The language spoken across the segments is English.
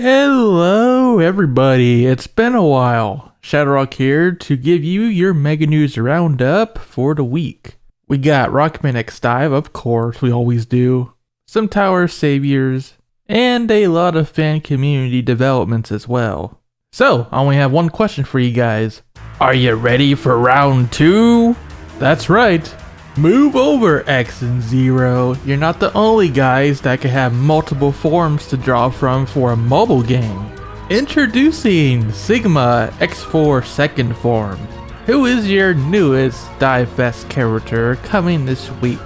Hello everybody, it's been a while. ShadowRock here to give you your Mega News Roundup for the week. We got Rockman X DiVE, of course, we always do, some Tower Saviors, and a lot of fan community developments as well. So, I only have one question for you guys. Are you ready for round 2? That's right. Move over, X and Zero. You're not the only guys that can have multiple forms to draw from for a mobile game. Introducing Sigma X4 second form, who is your newest Dive Fest character coming this week.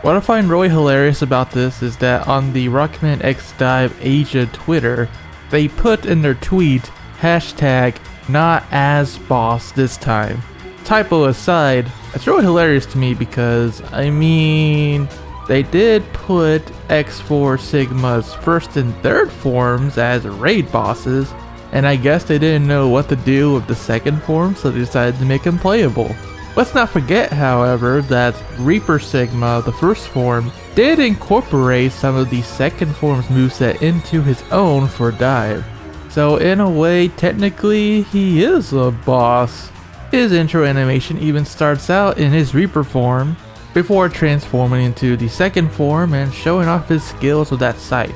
What I find really hilarious about this is that on the Rockman X DiVE Asia Twitter, they put in their tweet hashtag not as boss this time. Typo aside, it's really hilarious to me because, I mean, they did put X4 Sigma's first and third forms as raid bosses, and I guess they didn't know what to do with the second form, so they decided to make him playable. Let's not forget, however, that Reaper Sigma, the first form, did incorporate some of the second form's moveset into his own for Dive. So in a way, technically, he is a boss. His intro animation even starts out in his Reaper form, before transforming into the second form and showing off his skills with that scythe,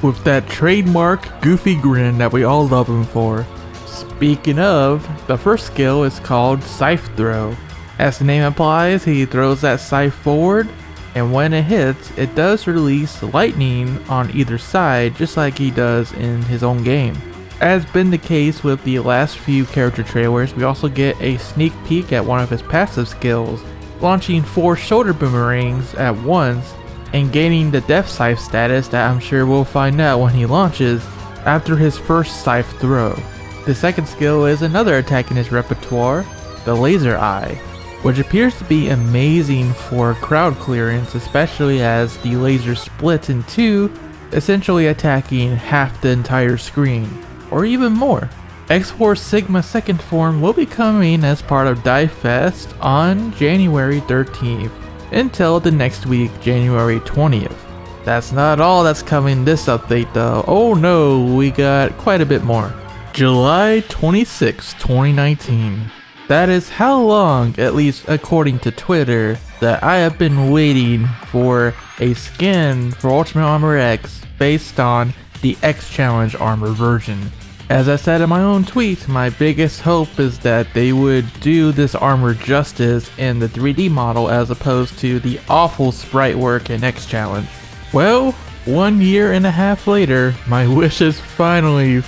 with that trademark goofy grin that we all love him for. Speaking of, the first skill is called Scythe Throw. As the name implies, he throws that scythe forward, and when it hits, it does release lightning on either side just like he does in his own game. As been the case with the last few character trailers, we also get a sneak peek at one of his passive skills, launching 4 shoulder boomerangs at once and gaining the Death Scythe status that I'm sure we'll find out when he launches after his first scythe throw. The second skill is another attack in his repertoire, the Laser Eye, which appears to be amazing for crowd clearance, especially as the laser splits in two, essentially attacking half the entire screen, or even more. X4 Sigma second form will be coming as part of Dive Fest on January 13th, until the next week, January 20th. That's not all that's coming this update though. Oh no, we got quite a bit more. July 26, 2019. That is how long, at least according to Twitter, that I have been waiting for a skin for Ultimate Armor X based on the X Challenge armor version. As I said in my own tweet, my biggest hope is that they would do this armor justice in the 3D model as opposed to the awful sprite work in X Challenge. Well, 1.5 years later, my wishes finally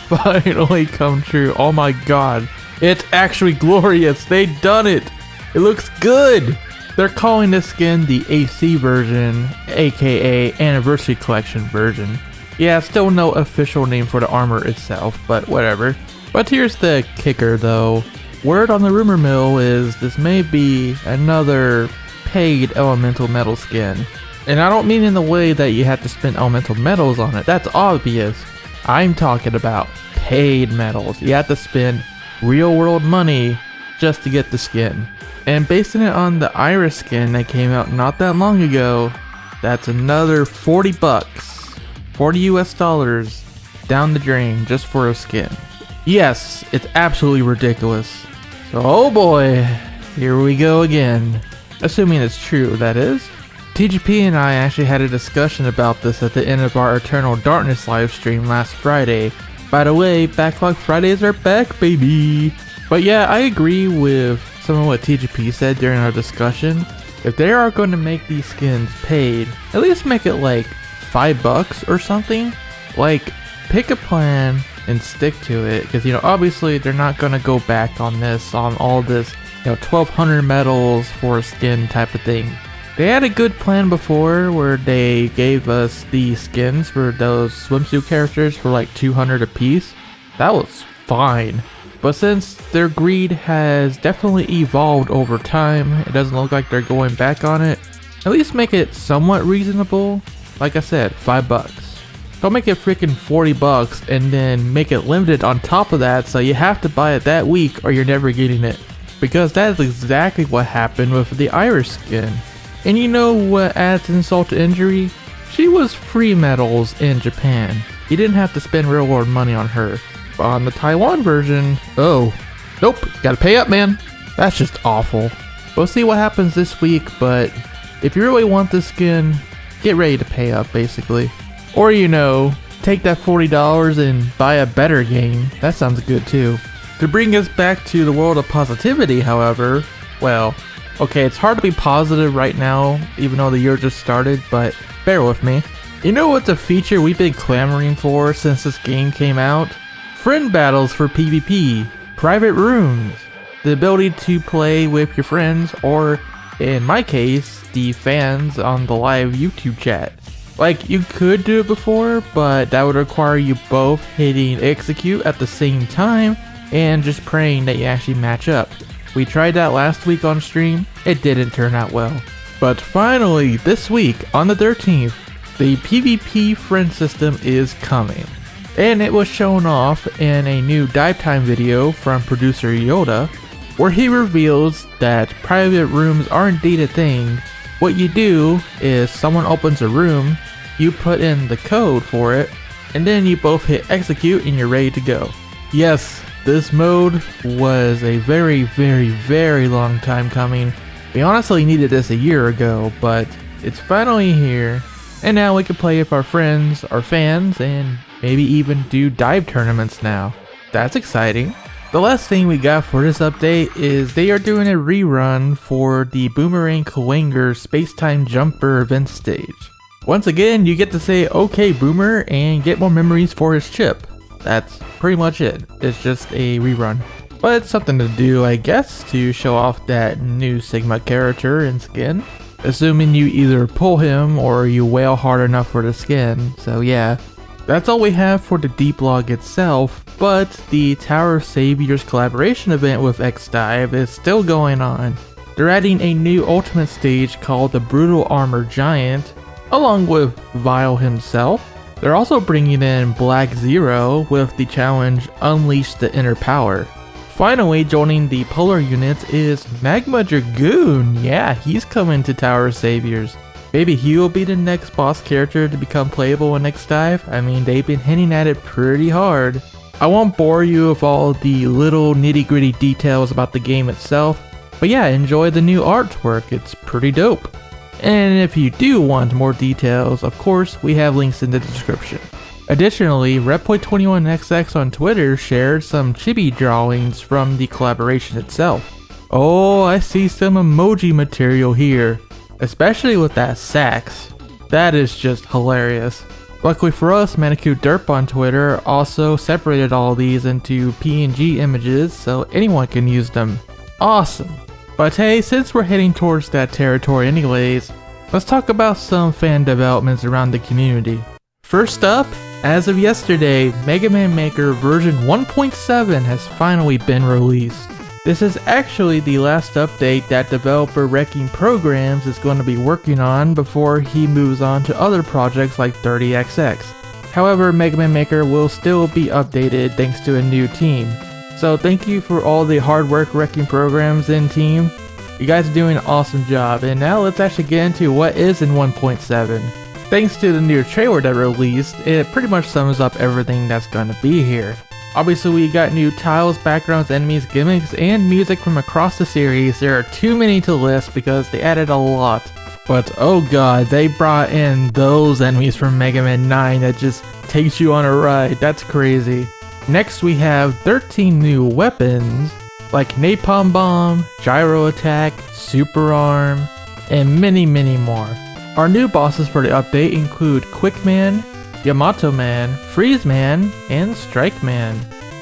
come true. Oh my god. It's actually glorious. They done it. It looks good. They're calling this skin the AC version, aka Anniversary Collection version. Yeah, still no official name for the armor itself, but whatever. But here's the kicker though. Word on the rumor mill is this may be another paid elemental metal skin. And I don't mean in the way that you have to spend elemental metals on it, that's obvious. I'm talking about paid metals. You have to spend real world money just to get the skin. And basing it on the Iris skin that came out not that long ago, that's another $40. $40 down the drain just for a skin. Yes, it's absolutely ridiculous. So, oh boy, here we go again. Assuming it's true, that is. TGP and I actually had a discussion about this at the end of our Eternal Darkness livestream last Friday. By the way, Backlog Fridays are back, baby! But yeah, I agree with some of what TGP said during our discussion. If they are going to make these skins paid, at least make it like $5 or something. Like, pick a plan and stick to it, because obviously they're not gonna go back on all this 1200 medals for a skin type of thing. They had a good plan before where they gave us the skins for those swimsuit characters for like 200 a piece. That was fine. But since their greed has definitely evolved over time, it doesn't look like they're going back on it. At least make it somewhat reasonable. Like I said, $5. Don't make it freaking $40 and then make it limited on top of that, so you have to buy it that week or you're never getting it. Because that is exactly what happened with the Iris skin. And you know what adds insult to injury? She was free metals in Japan. you didn't have to spend real world money on her. But on the Taiwan version, oh, nope, gotta pay up, man. That's just awful. We'll see what happens this week, but if you really want this skin, get ready to pay up, basically. Or, you know, take that $40 and buy a better game. That sounds good too. To bring us back to the world of positivity, however, well, okay, it's hard to be positive right now, even though the year just started, but bear with me. You know what's a feature we've been clamoring for since this game came out? Friend battles for PvP, private rooms, the ability to play with your friends, or in my case, the fans on the live YouTube chat. Like, you could do it before, but that would require you both hitting execute at the same time and just praying that you actually match up. We tried that last week on stream, it didn't turn out well. But finally, this week, on the 13th, the PvP friend system is coming. And it was shown off in a new dive time video from producer Yoda, where he reveals that private rooms are indeed a thing. What you do is someone opens a room, you put in the code for it, and then you both hit execute and you're ready to go. Yes, this mode was a very long time coming. We honestly needed this a year ago, but it's finally here, and now we can play with our friends, our fans, and maybe even do dive tournaments now. That's exciting. The last thing we got for this update is they are doing a rerun for the Boomerang Kawanger Spacetime Jumper event stage. Once again, you get to say okay Boomer and get more memories for his chip. That's pretty much it. It's just a rerun. But it's something to do, I guess, to show off that new Sigma character and skin. Assuming you either pull him or you wail hard enough for the skin, so yeah. That's all we have for the deep log itself, but the Tower of Saviors collaboration event with EXE DiVE is still going on. They're adding a new ultimate stage called the Brutal Armor Giant, along with Vile himself. They're also bringing in Black Zero with the challenge Unleash the Inner Power. Finally, joining the Polar units is Magma Dragoon. Yeah, he's coming to Tower of Saviors. Maybe he will be the next boss character to become playable in EXE DiVE. I mean, they've been hinting at it pretty hard. I won't bore you with all the little nitty-gritty details about the game itself, but yeah, enjoy the new artwork, it's pretty dope. And if you do want more details, of course, we have links in the description. Additionally, Repboy21XX on Twitter shared some chibi drawings from the collaboration itself. Oh, I see some emoji material here. Especially with that sax. That is just hilarious. Luckily for us, Manicu Derp on Twitter also separated all these into PNG images so anyone can use them. Awesome. But hey, since we're heading towards that territory anyways, let's talk about some fan developments around the community. First up, as of yesterday, Mega Man Maker version 1.7 has finally been released. This is actually the last update that developer Wrecking Programs is going to be working on before he moves on to other projects like 30XX. However, Mega Man Maker will still be updated thanks to a new team. So thank you for all the hard work Wrecking Programs and team. You guys are doing an awesome job, and now let's actually get into what is in 1.7. Thanks to the new trailer that released, it pretty much sums up everything that's going to be here. Obviously, we got new tiles, backgrounds, enemies, gimmicks, and music from across the series. There are too many to list because they added a lot. But oh god, they brought in those enemies from Mega Man 9 that just takes you on a ride. That's crazy. Next, we have 13 new weapons like Napalm Bomb, Gyro Attack, Super Arm, and many more. Our new bosses for the update include Quick Man, Yamato Man, Freeze Man, and Strike Man.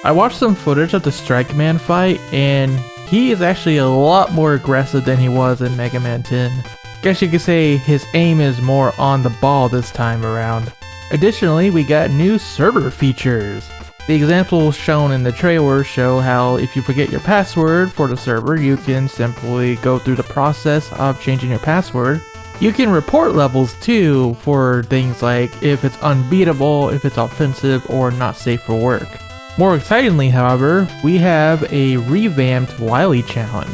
I watched some footage of the Strike Man fight, and he is actually a lot more aggressive than he was in Mega Man 10. Guess you could say his aim is more on the ball this time around. Additionally, we got new server features. The examples shown in the trailer show how if you forget your password for the server, you can simply go through the process of changing your password. You can report levels too for things like if it's unbeatable, if it's offensive, or not safe for work. More excitingly, however, we have a revamped Wily challenge,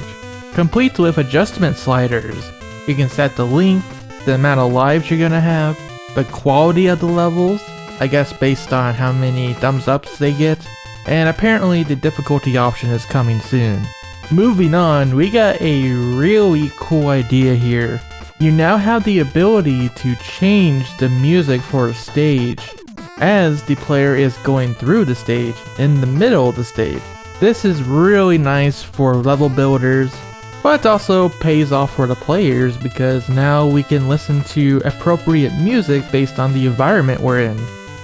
complete with adjustment sliders. You can set the length, the amount of lives you're gonna have, the quality of the levels, I guess based on how many thumbs ups they get, and apparently the difficulty option is coming soon. Moving on, we got a really cool idea here. You now have the ability to change the music for a stage as the player is going through the stage, in the middle of the stage. This is really nice for level builders, but also pays off for the players because now we can listen to appropriate music based on the environment we're in.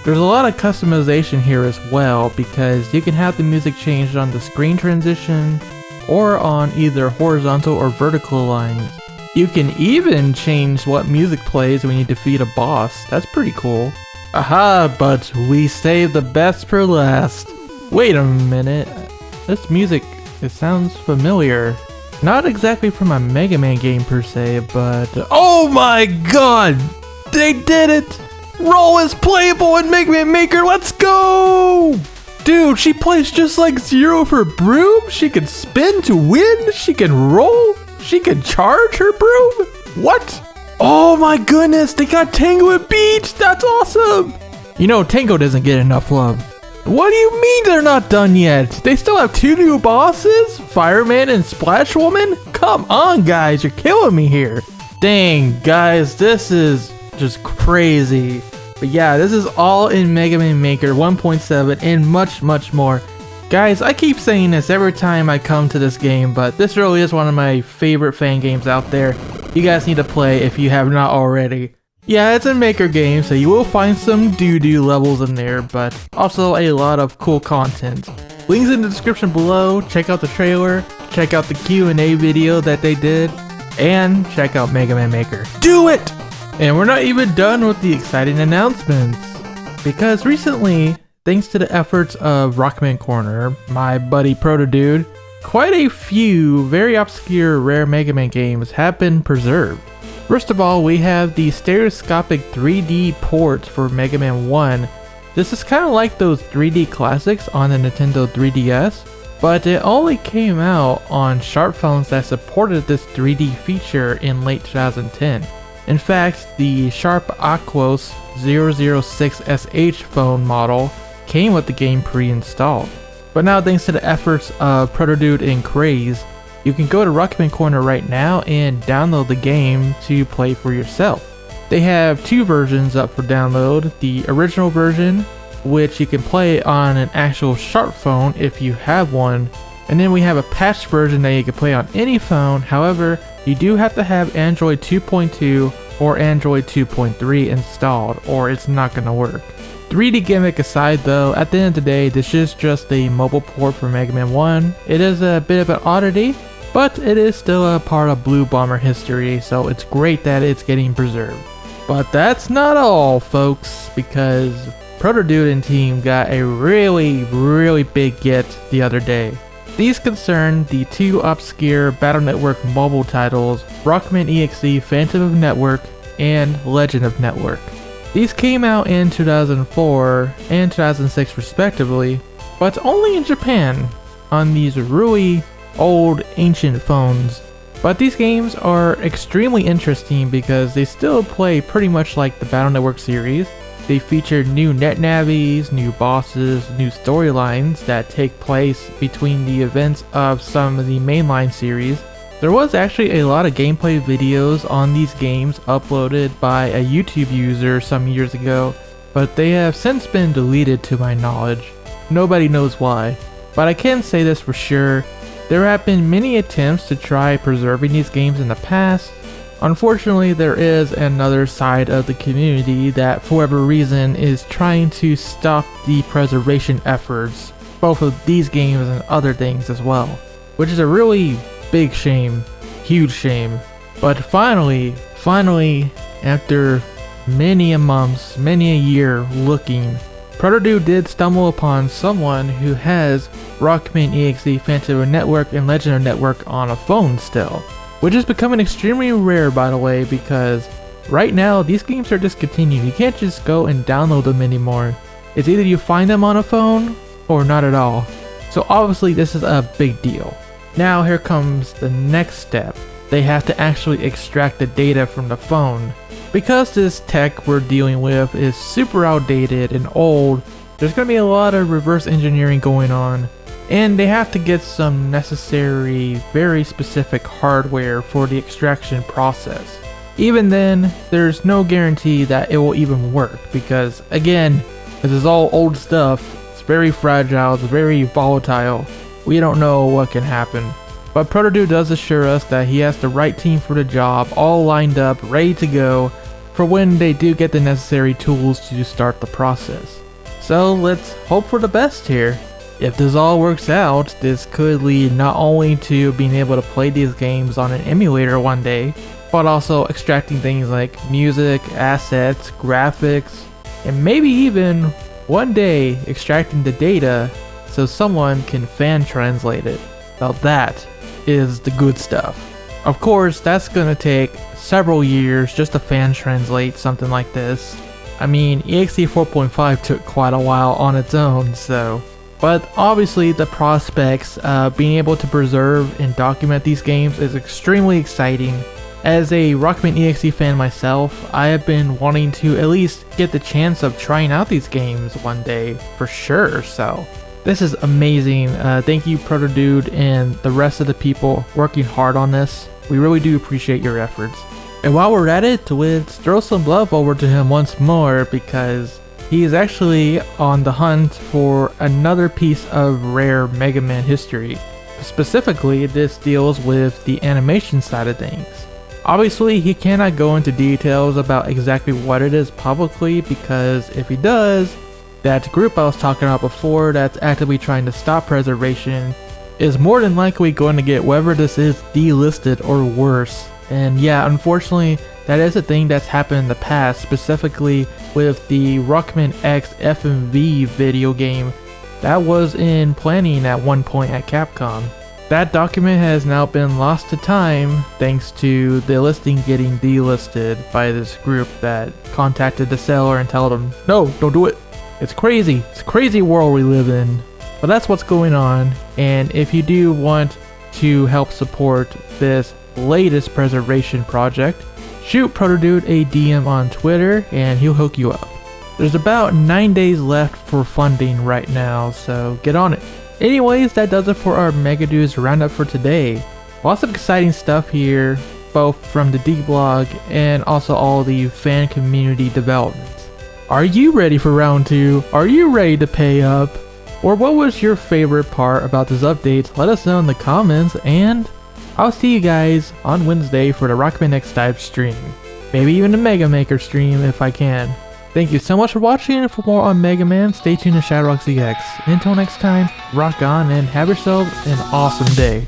There's a lot of customization here as well because you can have the music changed on the screen transition or on either horizontal or vertical lines. You can even change what music plays when you defeat a boss. That's pretty cool. Aha, but we saved the best for last. Wait a minute. This music, it sounds familiar. Not exactly from a Mega Man game per se, but... Oh my god! They did it! Roll is playable in Mega Man Maker, let's go! Dude, she plays just like Zero for Broom. She can spin to win. She can roll. She can charge her broom. What? Oh my goodness, they got Tango and Beach. That's awesome. You know, Tango doesn't get enough love. What do you mean they're not done yet? They still have 2 new bosses? Fireman and Splash Woman? Come on, guys, you're killing me here. Dang, guys, this is just crazy. But yeah, this is all in Mega Man Maker 1.7 and much, much more. Guys, I keep saying this every time I come to this game, but this really is one of my favorite fan games out there. You guys need to play if you have not already. Yeah, it's a Maker game, so you will find some doo-doo levels in there, but also a lot of cool content. Links in the description below, check out the trailer, check out the Q&A video that they did, and check out Mega Man Maker. Do it! And we're not even done with the exciting announcements, because recently, thanks to the efforts of Rockman Corner, my buddy Protodude, quite a few very obscure rare Mega Man games have been preserved. First of all, we have the stereoscopic 3D ports for Mega Man 1. This is kind of like those 3D classics on the Nintendo 3DS, but it only came out on sharp phones that supported this 3D feature in late 2010. In fact, the Sharp Aquos 006SH phone model came with the game pre-installed. But now, thanks to the efforts of Protodude and Craze, you can go to Rockman Corner right now and download the game to play for yourself. They have 2 versions up for download. The original version, which you can play on an actual Sharp phone if you have one, and then we have a patched version that you can play on any phone. However, you do have to have Android 2.2 or Android 2.3 installed, or it's not going to work. 3D gimmick aside though, at the end of the day, this is just a mobile port for Mega Man 1. It is a bit of an oddity, but it is still a part of Blue Bomber history, so it's great that it's getting preserved. But that's not all, folks, because Protodude and team got a really big get the other day. These concern the 2 obscure Battle Network mobile titles, Rockman EXE Phantom of Network and Legend of Network. These came out in 2004 and 2006 respectively, but only in Japan on these really old ancient phones. But these games are extremely interesting because they still play pretty much like the Battle Network series. They feature new net navies, new bosses, new storylines that take place between the events of some of the mainline series. There was actually a lot of gameplay videos on these games uploaded by a YouTube user some years ago, but they have since been deleted to my knowledge. Nobody knows why, but I can say this for sure. There have been many attempts to try preserving these games in the past. Unfortunately, there is another side of the community that for whatever reason is trying to stop the preservation efforts, both of these games and other things as well, which is a really big shame, huge shame. But finally, after many a months, many a year looking, Protodude did stumble upon someone who has Rockman EXE Phantom of Network and Legend of Network on a phone still, which is becoming extremely rare, by the way, because right now these games are discontinued. You can't just go and download them anymore. It's either you find them on a phone or not at all. So obviously this is a big deal. Now here comes the next step. They have to actually extract the data from the phone. Because this tech we're dealing with is super outdated and old, there's going to be a lot of reverse engineering going on, and they have to get some necessary, very specific hardware for the extraction process. Even then, there's no guarantee that it will even work because, again, this is all old stuff. It's very fragile, it's very volatile. We don't know what can happen. But Protodude does assure us that he has the right team for the job, all lined up, ready to go, for when they do get the necessary tools to start the process. So let's hope for the best here. If this all works out, this could lead not only to being able to play these games on an emulator one day, but also extracting things like music, assets, graphics, and maybe even one day extracting the data so someone can fan translate it. Now that is the good stuff. Of course, that's gonna take several years just to fan translate something like this. I mean, EXE 4.5 took quite a while on its own, so. But obviously the prospects of being able to preserve and document these games is extremely exciting. As a Rockman EXE fan myself, I have been wanting to at least get the chance of trying out these games one day, for sure, so. This is amazing. Thank you Protodude and the rest of the people working hard on this. We really do appreciate your efforts. And while we're at it, let's throw some love over to him once more because he is actually on the hunt for another piece of rare Mega Man history. Specifically, this deals with the animation side of things. Obviously, he cannot go into details about exactly what it is publicly because if he does, that group I was talking about before that's actively trying to stop preservation is more than likely going to get whether this is delisted or worse. And yeah, unfortunately, that is a thing that's happened in the past, specifically with the Rockman X FMV video game that was in planning at one point at Capcom. That document has now been lost to time thanks to the listing getting delisted by this group that contacted the seller and told them, no, don't do it. It's crazy. It's a crazy world we live in. But that's what's going on, and if you do want to help support this latest preservation project, shoot Protodude a DM on Twitter and he'll hook you up. There's about 9 days left for funding right now, so get on it. Anyways, that does it for our Mega News roundup for today. Lots of exciting stuff here, both from the D blog and also all the fan community developments. Are you ready for round 2? Are you ready to pay up? Or what was your favorite part about this update? Let us know in the comments, and I'll see you guys on Wednesday for the Rockman X DiVE stream. Maybe even a Mega Maker stream if I can. Thank you so much for watching, and for more on Mega Man, stay tuned to ShadowRockZX. Until next time, rock on and have yourself an awesome day.